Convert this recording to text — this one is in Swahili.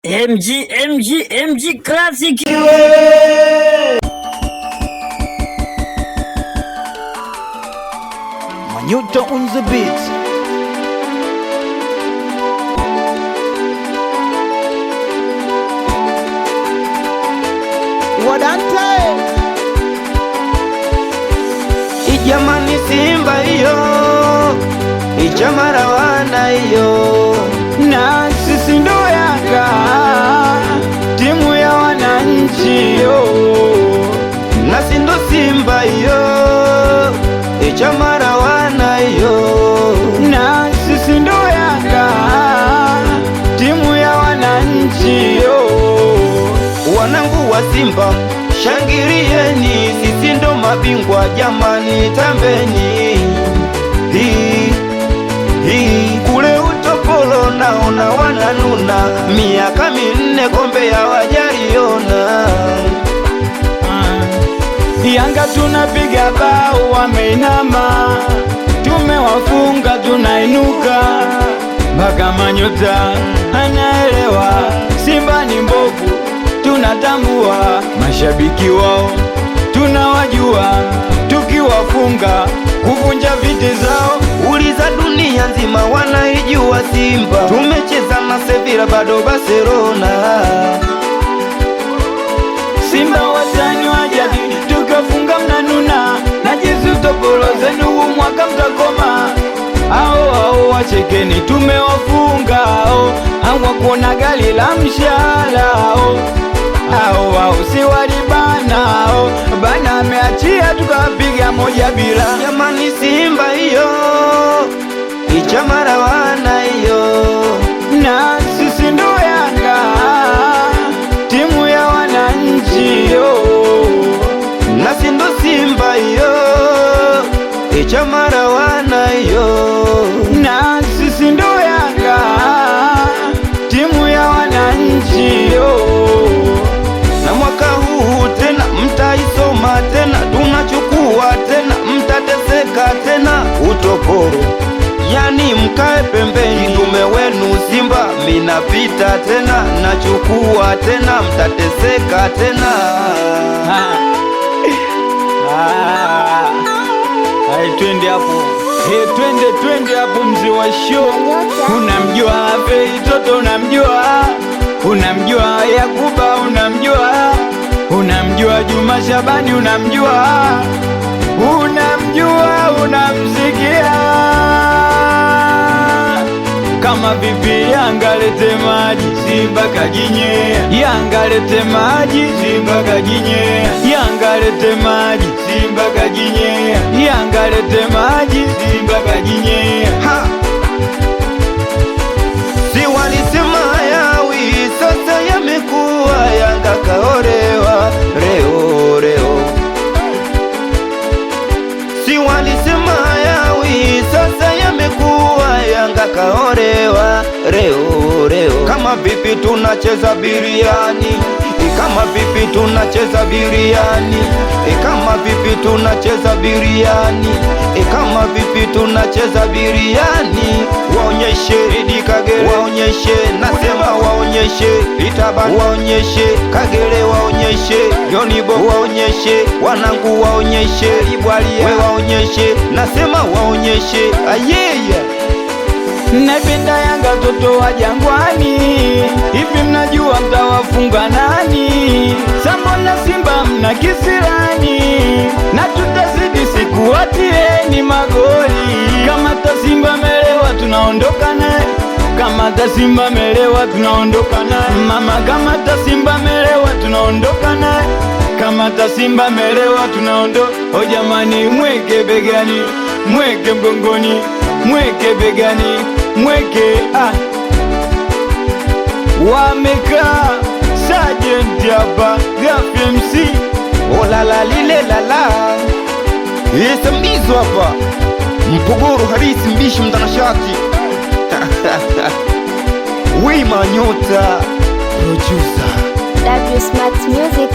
MG Classic. Manyuta on the beat. Wadante Ijamani Simba hiyo, ijamara wana hiyo, na sisi ndo Yanga, timu ya wananchi yo, na sindo Simba hiyo, ijamara wana hiyo, na sisi ndo Yanga, timu ya wananchi yo. Wanangu wa Simba shangilieni, sisi ndo mabingwa jamani, tambeni kule utopolo naona wananuna, miaka minne kombe ya wajaliona. Yanga tunapiga bao wameinama, tumewafunga tunainuka, mpaka Manyota anaelewa Simba ni mbovu, tunatambua mashabiki wao tunawajua, tukiwafunga kuvunja viti zao. Uliza dunia nzima wanaijua Simba, tumecheza na Sevilla bado Barcelona. Simba watani wa jadi, tukafunga mnanuna, na jizu topolo zenu mwaka mtakoma. Ao wachekeni tumewafunga, hawakuona gali la mshala. Ao si walibana, bana ameachia tukapiga moja bila. Jamani Simba hiyo, ichamara wana hiyo, na sisi ndo Yanga, timu ya wananchi yo, na sindo Simba hiyo, ichamara wana hiyo, na sisi ndo Yanga, timu ya wananchi yo. Na mwaka huu tena mtaisoma tena, tunachukua tena, mtateseka tena utoporo, yani mkae pembeni. Tume wenu Simba minapita tena, nachukua tena, mtateseka tena. Hai twende hapo, twende hapo mzee wa show. Unamjua Fei Toto, unamjua Yakuba, unamjua Juma Shabani, unamsikia. Kama vipi Yanga lete maji, Simba kajinyea. Yanga lete maji, Simba kajinyea. Yanga lete maji, Simba kajinyea. Yanga lete maji, Simba kajinyea. Si walisema yawi, sasa yamekuwa, Yanga kaolewa leo. Si walisema yawi, sasa yamekuwa, Yanga kaolewa leo. Kama vipi tunacheza biriani, kama vipi tunacheza biriani, kama vipi tunacheza biriani, kama vipi tunacheza biriani. Waonyeshe Idi Kagere, waonyeshe, nasema waonyeshe Itabani, waonyeshe Kagere, waonyeshe Yonibo, waonyeshe wanangu, waonyeshe Ibwalia, we waonyeshe, nasema waonyeshe ayeya. Napenda Yanga toto wa Jangwani, hivi mnajua mtawafunga nani? Sambona Simba mna kisirani, na tutazidi siku watieni magoli. Kama ta Simba melewa tunaondoka naye, kama ta Simba melewa tunaondoka naye. Mama kama ta Simba melewa tunaondoka naye, kama ta Simba melewa tunaondoka. O jamani, mweke begani, mweke mgongoni, mweke begani, mweke Wameka Sergeant hapa Gafi MC, olala lile lala isambizo hapa Mpogoro Harisi Mbishi mtanashati Manyota producer W Smart Music.